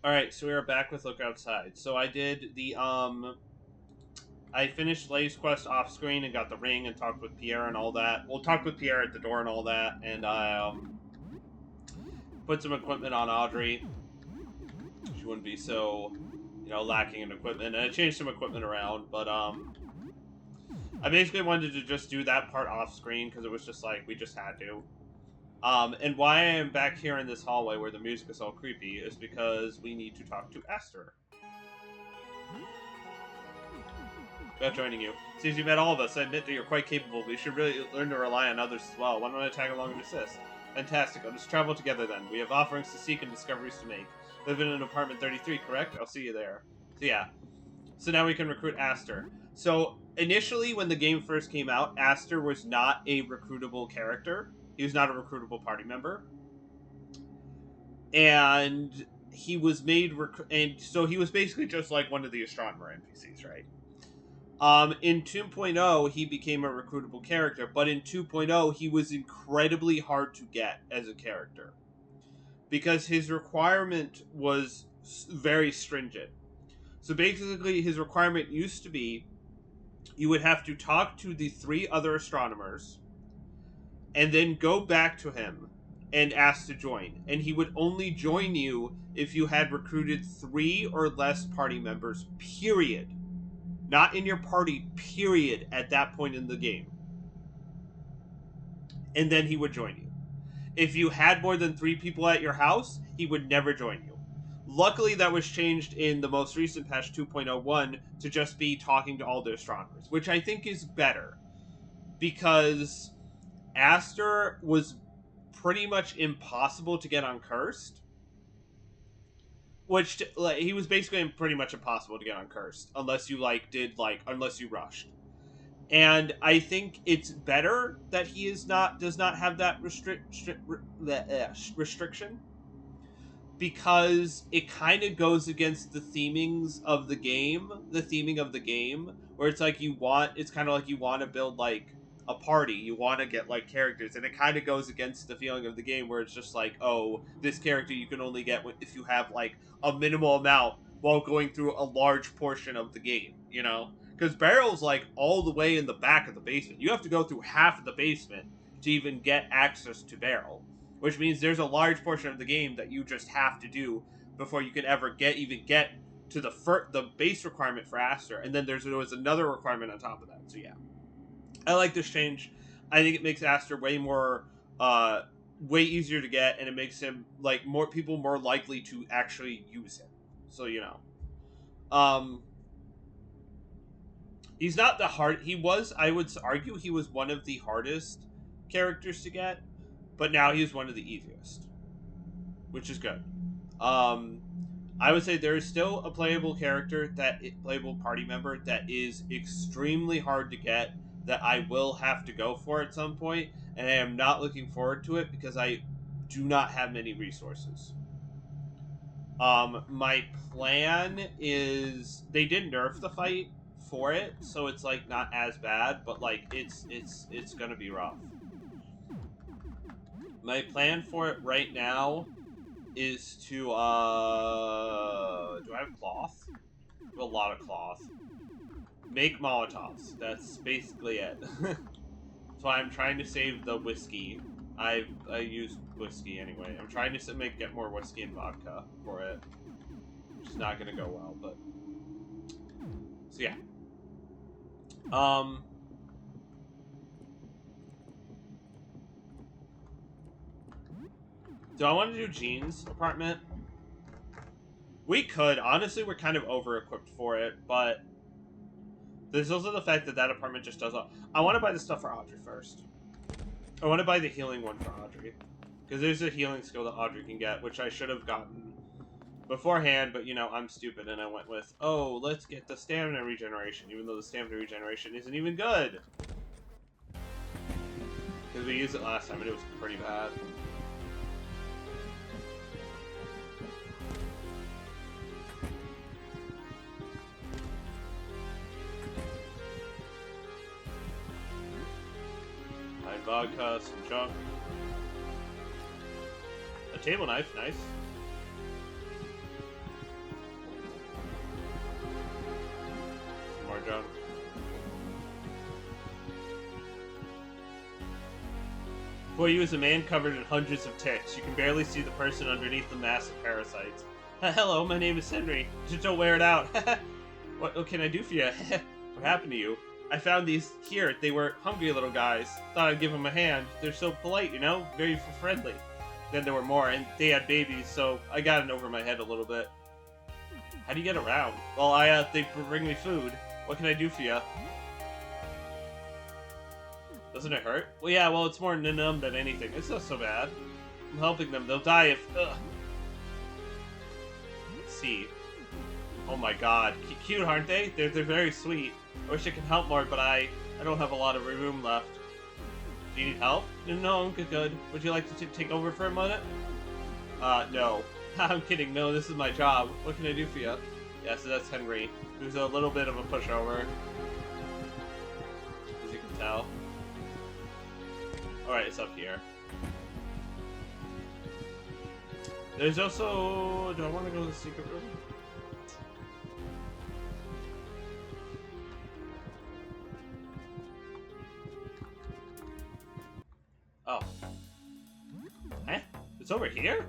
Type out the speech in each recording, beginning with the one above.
Alright, so we are back with Look Outside. So I did the, I finished Lay's quest off screen and got the ring and talked with Pierre and all that. Well, talked with Pierre at the door and all that, and I, put some equipment on Audrey. She wouldn't be so, lacking in equipment. And I changed some equipment around, but, I basically wanted to just do that part off screen because it was just like, we just had to. And why I am back here in this hallway where the music is all creepy is because we need to talk to Aster. About joining you. Since you've met all of us, I admit that you're quite capable, but you should really learn to rely on others as well. Why don't I tag along and assist? Fantastic. Let's travel together then. We have offerings to seek and discoveries to make. Live in an apartment 33, correct? I'll see you there. So yeah. So now we can recruit Aster. So initially, when the game first came out, Aster was not a recruitable character. He was not a recruitable party member. And he was made... and so he was basically just like one of the astronomer NPCs, right? In 2.0, he became a recruitable character, but in 2.0, he was incredibly hard to get as a character. Because his requirement was very stringent. So basically, his requirement used to be you would have to talk to the 3 other astronomers and then go back to him and ask to join. And he would only join you if you had recruited 3 or less party members, period. Not in your party, period, at that point in the game. And then he would join you. If you had more than 3 people at your house, he would never join you. Luckily, that was changed in the most recent patch 2.01 to just be talking to all the astronomers, which I think is better. Because Aster was pretty much impossible to get on Cursed. Which, like, he was basically pretty much impossible to get on Cursed. Unless you, unless you rushed. And I think it's better that he does not have that restriction. Because it kind of goes against the theming of the game, where it's like it's kind of like you want to build like a party, you want to get like characters, and it kind of goes against the feeling of the game where it's just like, oh, this character you can only get if you have like a minimal amount while going through a large portion of the game, because Barrel's like all the way in the back of the basement. You have to go through half of the basement to even get access to Barrel. Which means there's a large portion of the game that you just have to do before you can ever get to the base requirement for Aster. And then there was another requirement on top of that. So yeah. I like this change. I think it makes Aster way easier to get, and it makes him like more people more likely to actually use him. So he's not the hard I would argue he was one of the hardest characters to get. But now he's one of the easiest, which is good. I would say there is still a playable playable party member that is extremely hard to get that I will have to go for at some point, and I am not looking forward to it because I do not have many resources. My plan is they did nerf the fight for it, so it's like not as bad, but like it's gonna be rough. My plan for it right now is to, do I have cloth? I have a lot of cloth. Make Molotovs. That's basically it. That's why I'm trying to save the whiskey. I use whiskey anyway. I'm trying to get more whiskey and vodka for it. Which is not gonna go well, but... So yeah. Do I want to do Jean's apartment? We could. Honestly, we're kind of over-equipped for it, but there's also the fact that apartment just does... I want to buy the stuff for Audrey first. I want to buy the healing one for Audrey. Because there's a healing skill that Audrey can get, which I should have gotten beforehand, but, I'm stupid, and I went with, oh, let's get the stamina regeneration, even though the stamina regeneration isn't even good. Because we used it last time, and it was pretty bad. Vodka, some junk. A table knife, nice. Before you is a man covered in hundreds of ticks. You can barely see the person underneath the mass of parasites. Hello, my name is Henry. Just don't wear it out. What can I do for you? What happened to you? I found these here. They were hungry little guys. Thought I'd give them a hand. They're so polite, you know? Very friendly. Then there were more, and they had babies, so I got in over my head a little bit. How do you get around? Well, they bring me food. What can I do for you? Doesn't it hurt? Well, yeah, well, it's more numb than anything. It's not so bad. I'm helping them. They'll die if... Ugh. Let's see. Oh my god. Cute, aren't they? They're very sweet. I wish I could help more, but I don't have a lot of room left. Do you need help? No, I'm good. Would you like to take over for a minute? No. I'm kidding. No, this is my job. What can I do for you? Yeah, so that's Henry. Who's a little bit of a pushover. As you can tell. Alright, it's up here. There's also... Do I want to go to the secret room? Oh. Eh? It's over here?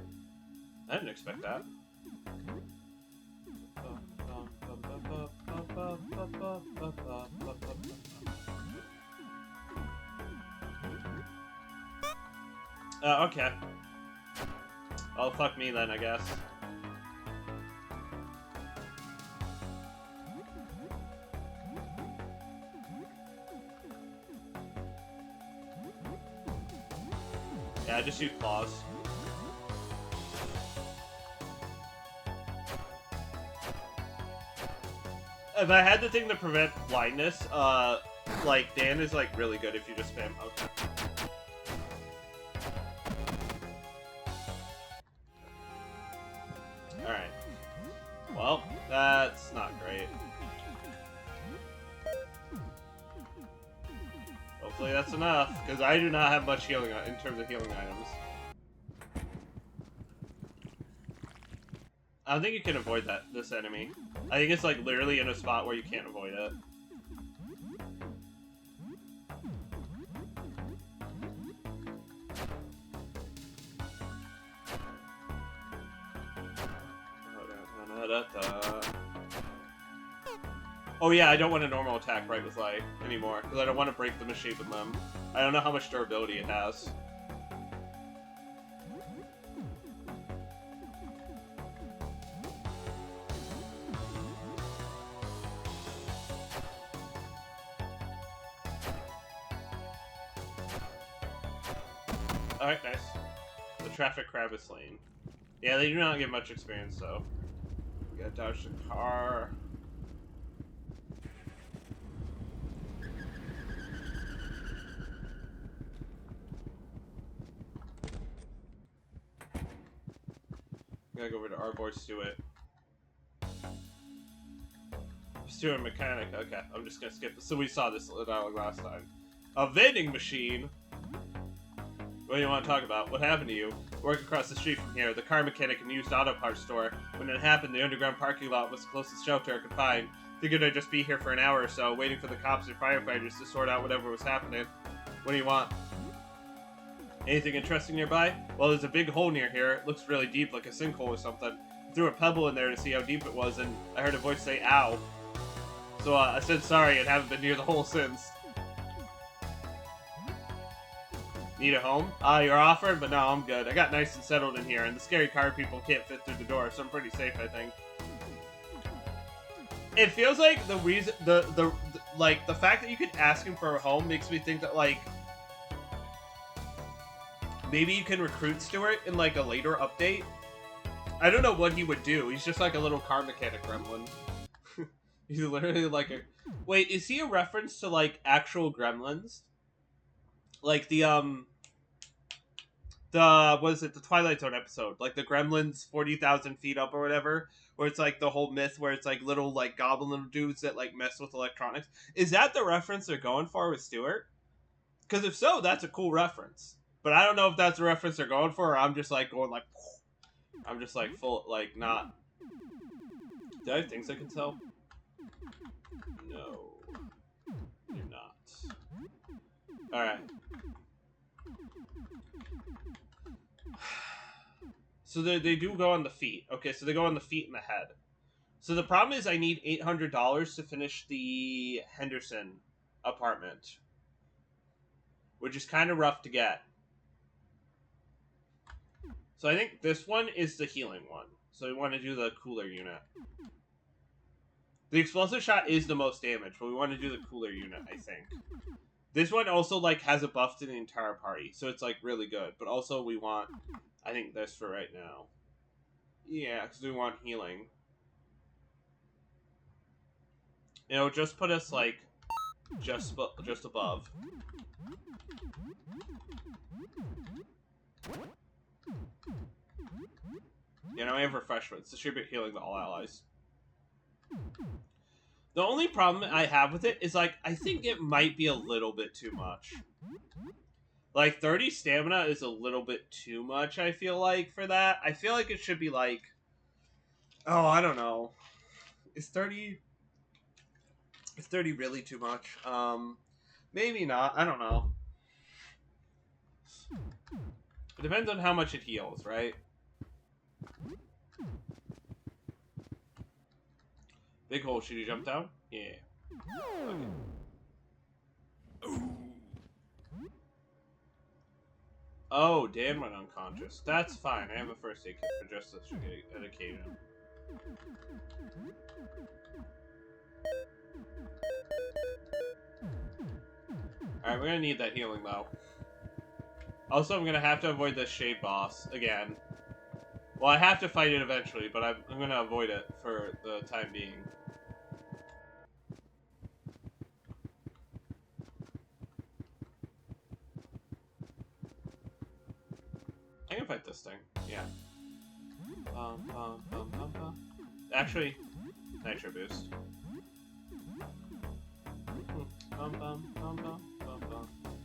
I didn't expect that. Okay. Oh, fuck me then, I guess. Yeah, just use claws. If I had the thing to prevent blindness, like, Dan is, like, really good if you just spam. Okay. Alright. Well, that's not great. Hopefully that's enough, because I do not have much healing in terms of healing items. I don't think you can avoid this enemy. I think it's like literally in a spot where you can't avoid it. Oh yeah, I don't want a normal attack right with light anymore, because I don't want to break the misshapen limb. I don't know how much durability it has. Alright, nice. The traffic crab is slain. Yeah, they do not get much experience, though. We gotta dodge the car. We gotta go over to our boy Stuart. Stuart mechanic. Okay, I'm just gonna skip this. So we saw this dialogue last time. A vending machine? What do you want to talk about? What happened to you? Work across the street from here, the car mechanic and used auto parts store. When it happened, the underground parking lot was the closest shelter I could find. Figured I'd just be here for an hour or so, waiting for the cops and firefighters to sort out whatever was happening. What do you want? Anything interesting nearby? Well, there's a big hole near here. It looks really deep, like a sinkhole or something. I threw a pebble in there to see how deep it was, and I heard a voice say, ow. So I said sorry and haven't been near the hole since. Need a home? You're offered, but no, I'm good. I got nice and settled in here, and the scary car people can't fit through the door, so I'm pretty safe, I think. It feels like the reason, like, the fact that you could ask him for a home makes me think that, like, maybe you can recruit Stuart in, like, a later update. I don't know what he would do. He's just like a little car mechanic gremlin. He's literally like a... Wait, is he a reference to, like, actual gremlins? Like the what is it, the Twilight Zone episode, like the gremlins 40,000 feet up or whatever, where it's like the whole myth where it's like little like goblin dudes that like mess with electronics. Is that the reference they're going for with Stuart? Because if so, that's a cool reference. But I don't know if that's a reference they're going for, or I'm just like going like, I'm just like full, like not. Do I have things I can sell? No, you're not. All right. So they do go on the feet. Okay, so they go on the feet and the head. So the problem is I need $800 to finish the Henderson apartment, which is kind of rough to get. So I think this one is the healing one. So we want to do the cooler unit. The explosive shot is the most damage, but we want to do the cooler unit, I think. This one also, like, has a buff to the entire party, so it's, like, really good. But also we want, I think, this for right now. Yeah, because we want healing. It'll just put us, like, just above. Yeah, now we have refreshments. Distribute healing to all allies. The only problem I have with it is, like, I think it might be a little bit too much. Like, 30 stamina is a little bit too much, I feel like, for that. I feel like it should be, like... Oh, I don't know. Is 30 really too much? Maybe not. I don't know. It depends on how much it heals, right? Big hole, should you jump down? Yeah. Okay. Oh, Dan went unconscious. That's fine. I have a first aid kit for just such an occasion. Alright, we're gonna need that healing, though. Also, I'm gonna have to avoid this Shade boss again. Well, I have to fight it eventually, but I'm gonna avoid it for the time being. I can fight this thing. Yeah. Actually, nitro boost.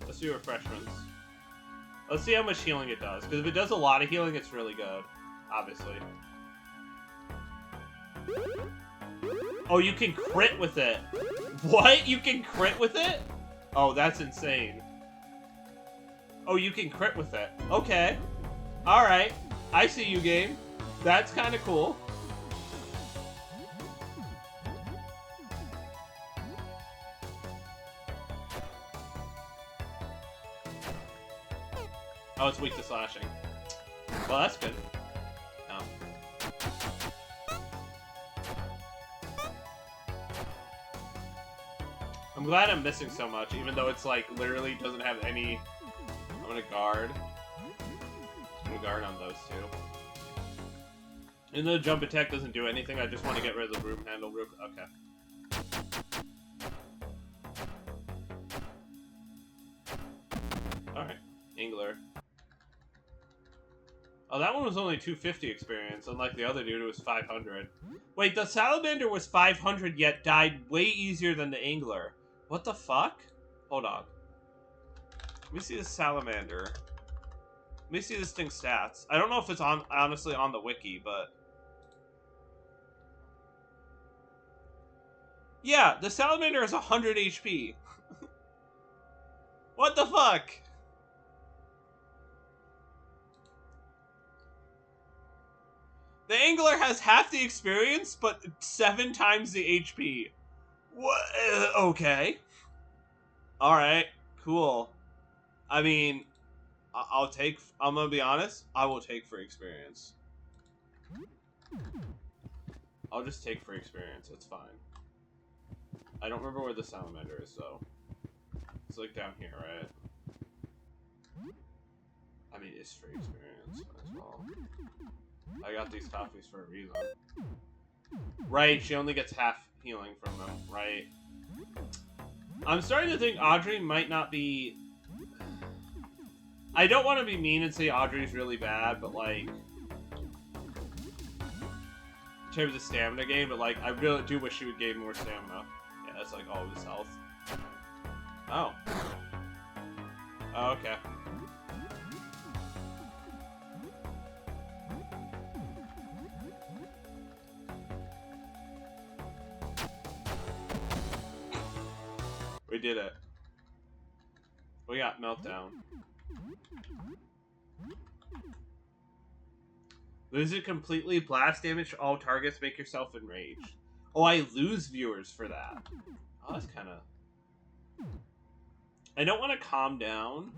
Let's do refreshments. Let's see how much healing it does. Because if it does a lot of healing, it's really good. Obviously. Oh, you can crit with it. What? You can crit with it? Oh, that's insane. Oh, you can crit with it. Okay. Alright. I see you, game. That's kind of cool. Oh, it's weak to slashing. Well, that's good. Oh. I'm glad I'm missing so much, even though it's like literally doesn't have any. I'm gonna guard. I'm gonna guard on those two. Even though jump attack doesn't do anything, I just want to get rid of the broom handle real quick. Okay. Alright. Angler. Oh, that one was only 250 experience, unlike the other dude who was 500. Wait, the salamander was 500 yet died way easier than the angler. What the fuck? Hold on. Let me see the salamander. Let me see this thing's stats. I don't know if it's honestly on the wiki, but... Yeah, the salamander has 100 HP. What the fuck? The angler has half the experience, but 7 times the HP. What? Okay. Alright, cool. I mean, I'll take... I'm gonna be honest, I will take free experience. I'll just take free experience, it's fine. I don't remember where the salamander is, though. It's like down here, right? I mean, it's free experience as well. I got these toffees for a reason. Right, she only gets half healing from them, right? I'm starting to think Audrey might not be... I don't want to be mean and say Audrey's really bad, but like... in terms of stamina gain, but like, I really do wish she would gain more stamina. Yeah, that's like all of his health. Oh. Oh, okay. We did it. We got meltdown. Lose it completely. Blast damage to all targets. Make yourself enraged. Oh, I lose viewers for that. Oh, that's kind of... I don't want to calm down.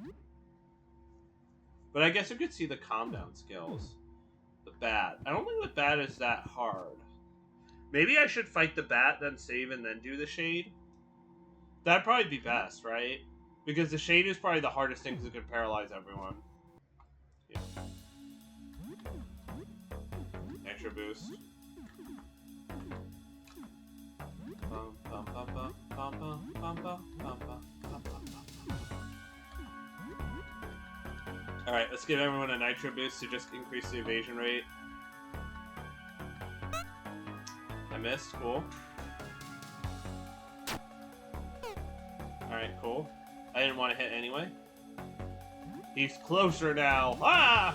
But I guess I could see the calm down skills. The bat. I don't think the bat is that hard. Maybe I should fight the bat, then save, and then do the shade? That'd probably be best, right? Because the shade is probably the hardest thing because it could paralyze everyone. Yeah. Extra boost. Alright, let's give everyone a nitro boost to just increase the evasion rate. I missed, cool. Alright, cool. I didn't want to hit anyway. He's closer now. Ah!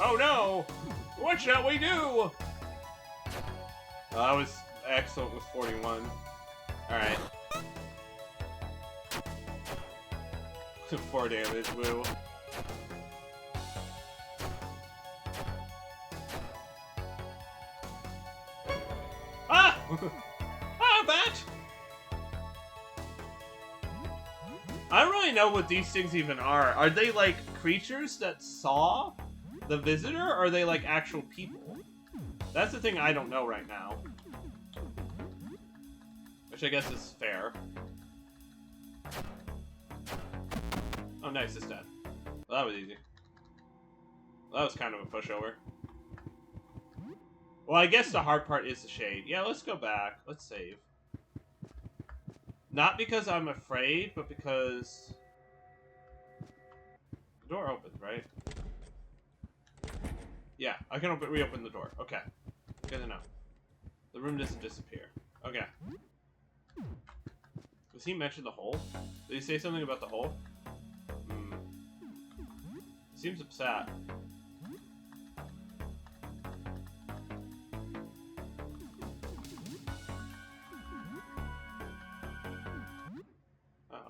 Oh no! What shall we do? That was excellent with 41. Alright. 4 damage, woo. Ah! Ah, bat! I don't really know what these things even are. Are they like creatures that saw the visitor, or are they like actual people? That's the thing I don't know right now. Which I guess is fair. Oh, nice, it's dead. Well, that was easy. Well, that was kind of a pushover. Well, I guess the hard part is the shade. Yeah, let's go back. Let's save. Not because I'm afraid, but because... The door opens, right? Yeah, I can reopen the door. Okay. Good to know. The room doesn't disappear. Okay. Does he mention the hole? Did he say something about the hole? He seems upset.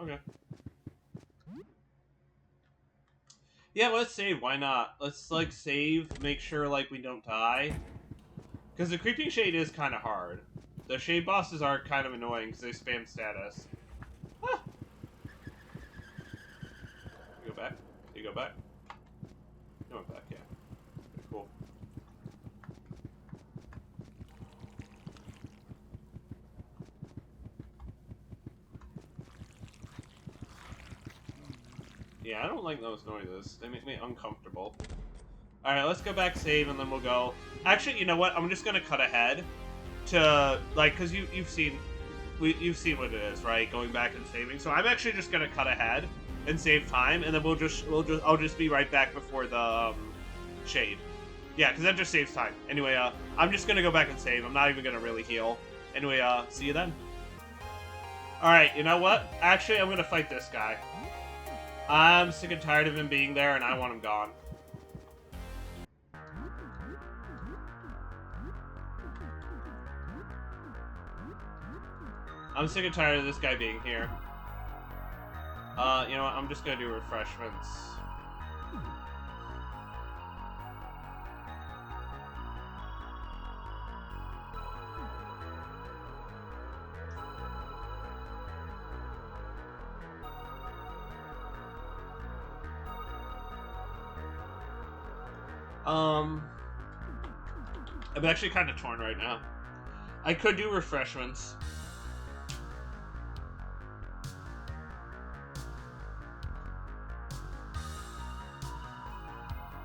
Okay. Yeah, let's save. Why not? Let's, like, save, make sure, like, we don't die. Because the creeping shade is kind of hard. The shade bosses are kind of annoying because they spam status. Ah! You go back? You go back? You went back, yeah. Okay, cool. Yeah, I don't like those noises. They make me uncomfortable. Alright, let's go back, save, and then we'll go. Actually, you know what? I'm just gonna cut ahead to, like, because you've seen what it is, right? Going back and saving. So I'm actually just gonna cut ahead and save time, and then I'll just be right back before the shade. Yeah, because that just saves time. Anyway, I'm just gonna go back and save. I'm not even gonna really heal. Anyway, see you then. Alright, you know what? Actually, I'm gonna fight this guy. I'm sick and tired of him being there, and I want him gone. I'm sick and tired of this guy being here. You know what? I'm just gonna do refreshments. I'm actually kind of torn right now. I could do refreshments.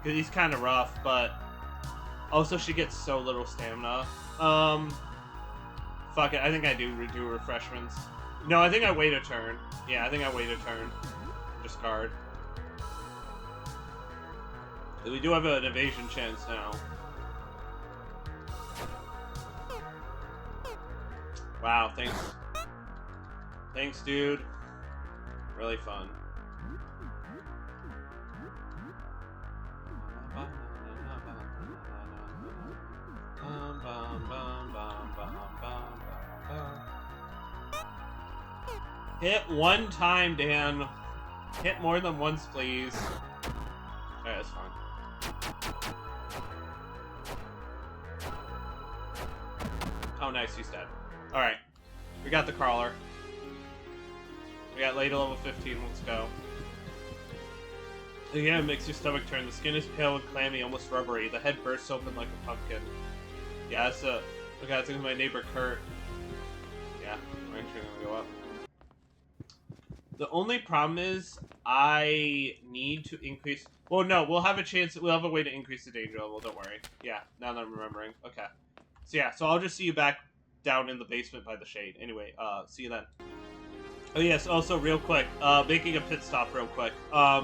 Because he's kind of rough, but also she gets so little stamina. Fuck it, I think I do refreshments. No, I think I wait a turn. Yeah, I think I wait a turn. Discard. We do have an evasion chance now. Wow, thanks. Thanks, dude. Really fun. Hit one time, Dan. Hit more than once, please. Alright, that's fine. Oh, nice, he's dead. Alright. We got the crawler. We got Lady level 15, let's go. Again, it makes your stomach turn. The skin is pale and clammy, almost rubbery. The head bursts open like a pumpkin. Yeah, that's a... Look, that's my neighbor Kurt. Yeah, we're actually gonna go up. The only problem is, I need to increase... Well, no, we'll have a chance... We'll have a way to increase the danger level, don't worry. Yeah, now that I'm remembering. Okay. So yeah, so I'll just see you back down in the basement by the shade. Anyway, see you then. Oh yes, also real quick, making a pit stop real quick. I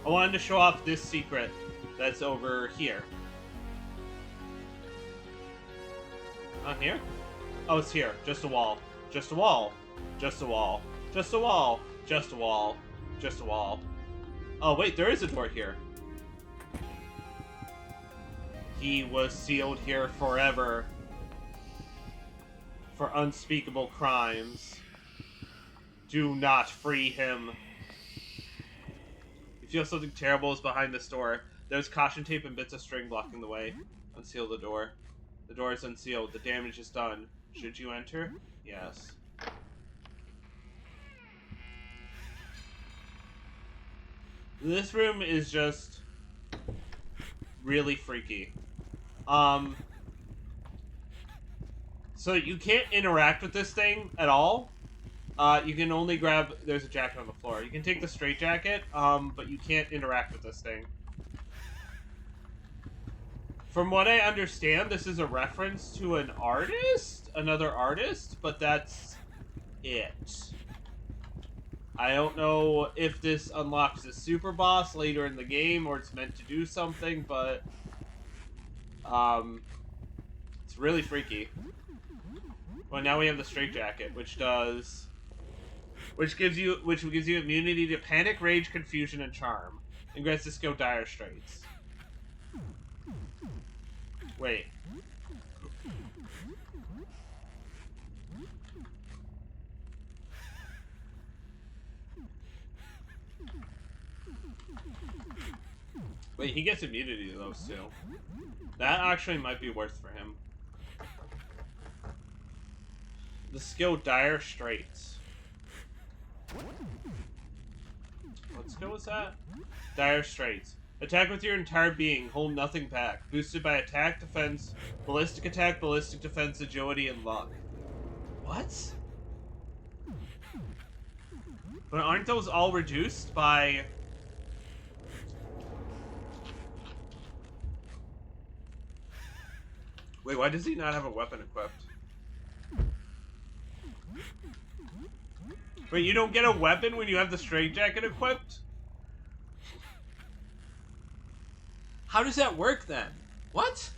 wanted to show off this secret that's over here. Not here? Oh, it's here. Just a wall. Just a wall. Just a wall. Just a wall. Just a wall. Just a wall. Oh, wait, there is a door here. He was sealed here forever. For unspeakable crimes. Do not free him. You feel something terrible is behind this door. There's caution tape and bits of string blocking the way. Unseal the door. The door is unsealed. The damage is done. Should you enter? Yes. This room is just really freaky. So you can't interact with this thing at all. You can only grab... There's a jacket on the floor. You can take the straitjacket, but you can't interact with this thing. From what I understand, this is a reference to an artist? Another artist? But that's it. I don't know if this unlocks a super boss later in the game, or it's meant to do something, but... it's really freaky. Well, now we have the straitjacket, which does... Which gives you immunity to panic, rage, confusion, and charm. And grants the skill Dire Straits. Wait. Wait, he gets immunity to those too. That actually might be worth for him. The skill Dire Straits. What skill was that? Dire Straits. Attack with your entire being. Hold nothing back. Boosted by attack, defense, ballistic attack, ballistic defense, agility, and luck. What? But aren't those all reduced by... Wait, why does he not have a weapon equipped? Wait, you don't get a weapon when you have the straitjacket equipped? How does that work then? What?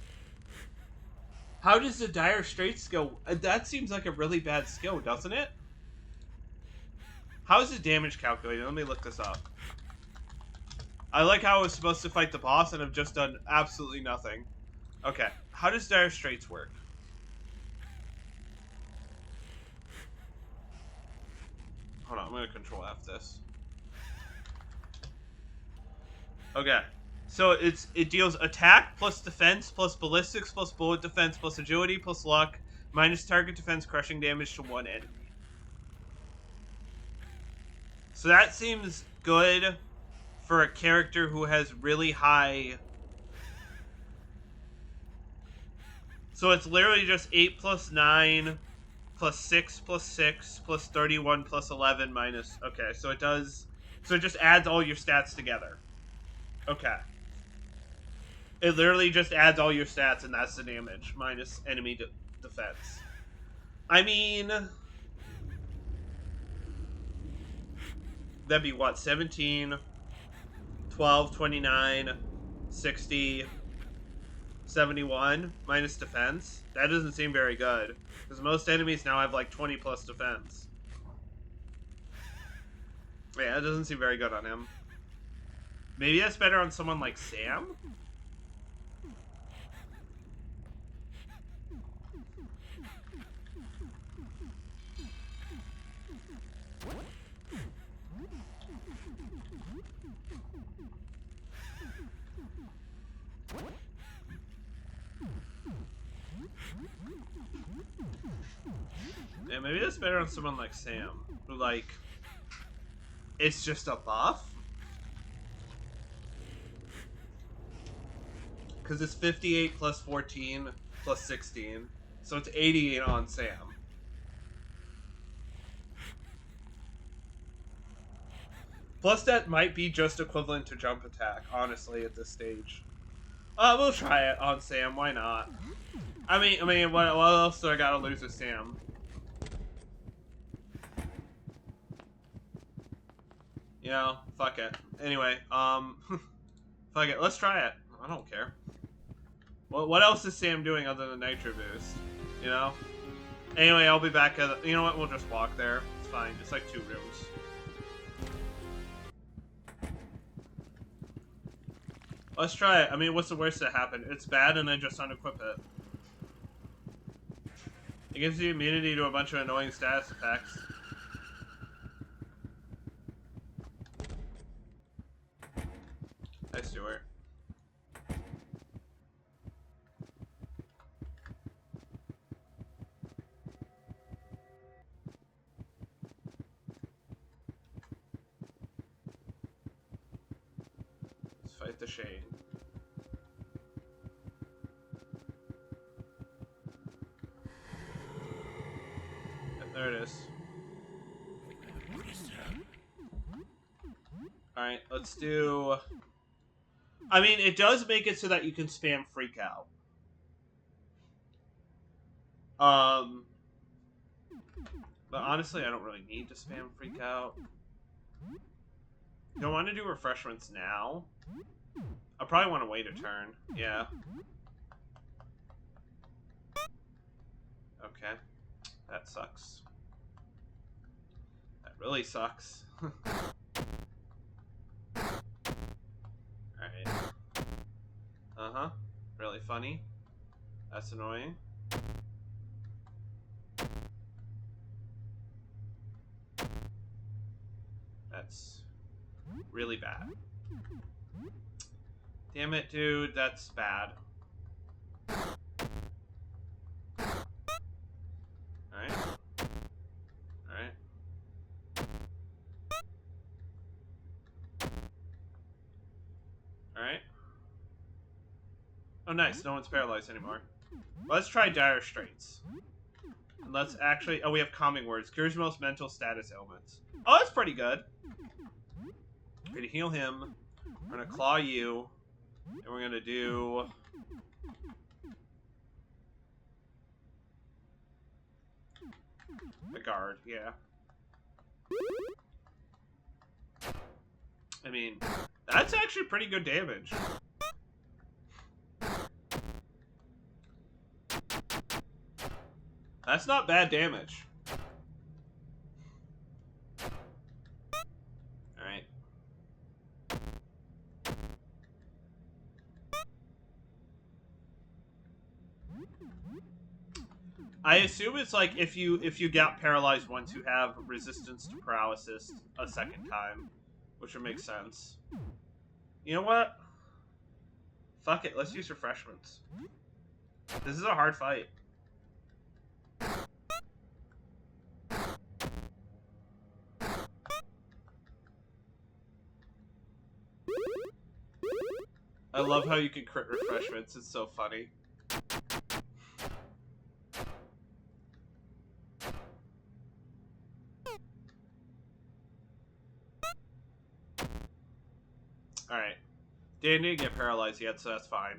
How does the Dire Straits skill... That seems like a really bad skill, doesn't it? How is the damage calculated? Let me look this up. I like how I was supposed to fight the boss and I've just done absolutely nothing. Okay, how does Dire Straits work? Hold on, I'm gonna control F this. Okay, so it deals attack plus defense plus ballistics plus bullet defense plus agility plus luck minus target defense crushing damage to one enemy. So that seems good for a character who has really high... So it's literally just 8 plus 9... plus 6 plus 6 plus 31 plus 11 minus... Okay, so it does... So it just adds all your stats together. Okay. It literally just adds all your stats and that's the damage. Minus enemy defense. I mean... That'd be what? 17, 12, 29, 60, 71 minus defense? That doesn't seem very good. Because most enemies now have like 20 plus defense. Yeah, that doesn't seem very good on him. Maybe that's better on someone like Sam? Yeah, maybe that's better on someone like Sam, who, like, it's just a buff? Because it's 58 plus 14 plus 16, so it's 88 on Sam. Plus, that might be just equivalent to jump attack, honestly, at this stage. We'll try it on Sam. Why not? I mean, what else do I gotta lose with Sam? You know, fuck it. Anyway, fuck it. Let's try it. I don't care. What else is Sam doing other than Nitro Boost? You know? Anyway, I'll be back at the, you know what? We'll just walk there. It's fine. It's like 2 rooms. Let's try it. I mean, what's the worst that happened? It's bad and I just unequip it. It gives you immunity to a bunch of annoying status effects. Hi, Stuart. Let's fight the Shade. There it is. Alright, let's do... I mean, it does make it so that you can spam Freak Out. But honestly, I don't really need to spam Freak Out. Do I want to do refreshments now? I probably want to wait a turn. Yeah. Okay. That sucks. That really sucks. Alright. Uh-huh. Really funny. That's annoying. That's really bad. Damn it, dude. That's bad. Alright. Alright. Alright. Oh, nice. No one's paralyzed anymore. Let's try Dire Straits. And let's actually... Oh, we have calming words. Cures most mental status ailments. Oh, that's pretty good. We're gonna heal him. We're gonna claw you. And we're gonna do... a guard, yeah. I mean, that's actually pretty good damage. That's not bad damage. Alright. I assume it's like if you get paralyzed once, you have resistance to paralysis a second time, which would make sense. You know what? Fuck it, let's use refreshments. This is a hard fight. I love how you can crit refreshments, it's so funny. Alright. Didn't need to get paralyzed yet, so that's fine.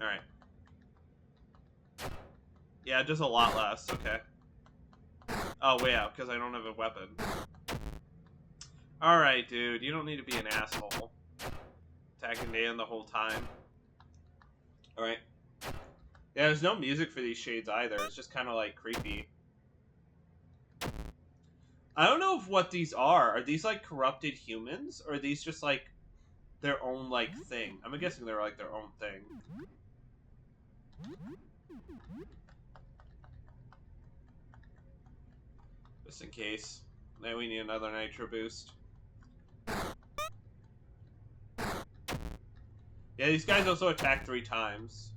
Alright. Yeah, just a lot less, okay. Oh, yeah, because I don't have a weapon. Alright, dude, you don't need to be an asshole. Attacking Dan the whole time. Alright. Yeah, there's no music for these shades either. It's just kind of, like, creepy. I don't know what these are. Are these, like, corrupted humans? Or are these just, like, their own, like, thing? I'm guessing they're, like, their own thing. Just in case. Now we need another nitro boost. Yeah, these guys also attack 3 times,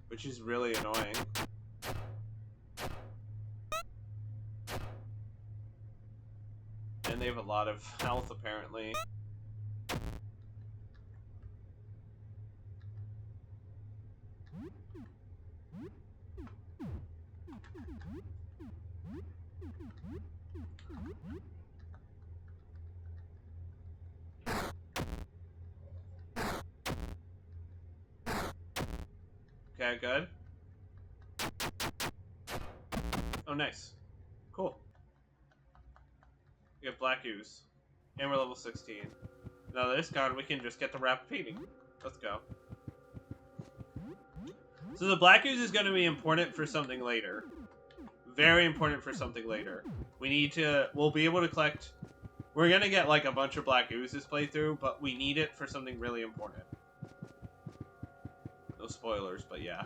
which is really annoying. And they have a lot of health, apparently. Okay, good. Oh, nice. Cool. We have black ooze. And we're level 16. Now that it's gone, we can just get the rapid painting. Let's go. So the black ooze is going to be important for something later. Very important for something later. We need to... We'll be able to collect... We're going to get like a bunch of black oozes playthrough, but we need it for something really important. No spoilers, but yeah.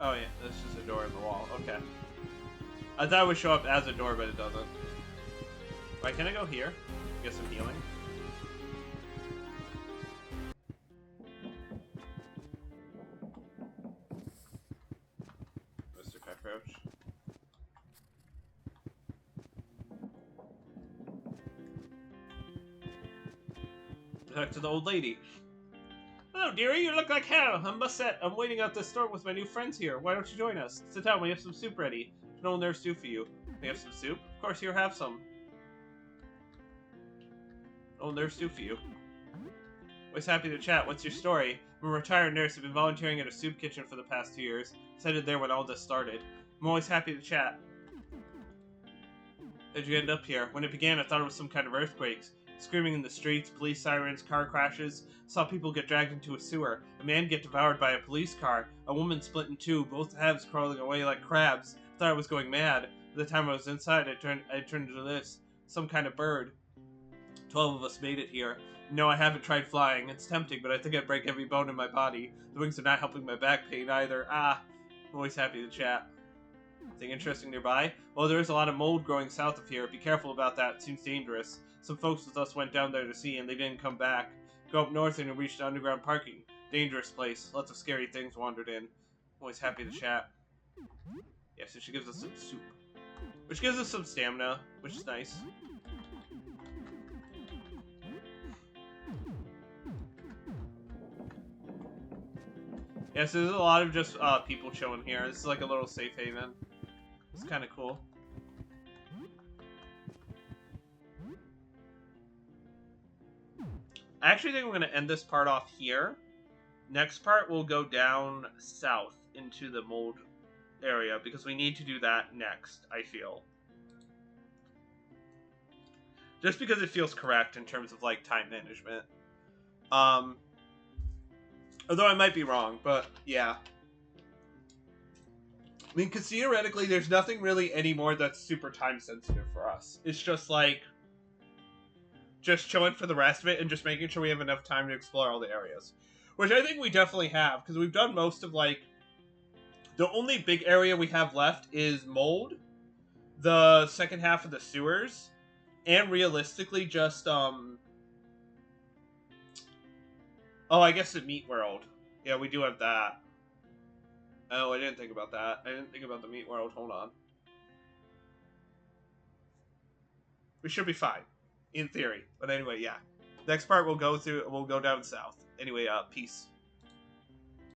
Oh yeah, that's just a door in the wall. Okay. I thought it would show up as a door, but it doesn't. Alright, can I go here? Get some healing? Mr. Cockroach. Talk to the old lady. Hello, dearie. You look like hell. I'm Musette. I'm waiting out the store with my new friends here. Why don't you join us? Sit down. We have some soup ready. No one there's stew for you. We have some soup? Of course, you have some. No one there's stew for you. Always happy to chat. What's your story? I'm a retired nurse. I've been volunteering at a soup kitchen for the past 2 years. I headed there when all this started. I'm always happy to chat. How'd you end up here? When it began, I thought it was some kind of earthquakes. Screaming in the streets, police sirens, car crashes. Saw people get dragged into a sewer. A man get devoured by a police car. A woman split in two, both halves crawling away like crabs. Thought I was going mad. By the time I was inside, I turned into this. Some kind of bird. 12 of us made it here. No, I haven't tried flying. It's tempting, but I think I'd break every bone in my body. The wings are not helping my back pain either. I'm always happy to chat. Anything interesting nearby? Well, there is a lot of mold growing south of here. Be careful about that. It seems dangerous. Some folks with us went down there to see, and they didn't come back. Go up north and reach the underground parking. Dangerous place. Lots of scary things wandered in. Always happy to chat. Yeah, so she gives us some soup. Which gives us some stamina, which is nice. Yeah, so there's a lot of just people chilling here. This is like a little safe haven. It's kind of cool. I actually think I'm going to end this part off here. Next part, we'll go down south into the mold area, because we need to do that next, I feel. Just because it feels correct in terms of, like, time management. Although I might be wrong, but, yeah. I mean, because theoretically, there's nothing really anymore that's super time-sensitive for us. It's just, like, just chilling for the rest of it and just making sure we have enough time to explore all the areas. Which I think we definitely have, because we've done most of, like... The only big area we have left is mold, the second half of the sewers, and realistically just, Oh, I guess the meat world. Yeah, we do have that. Oh, I didn't think about that. I didn't think about the meat world. Hold on. We should be fine. In theory. But anyway, yeah. Next part we'll go down south. Anyway, peace.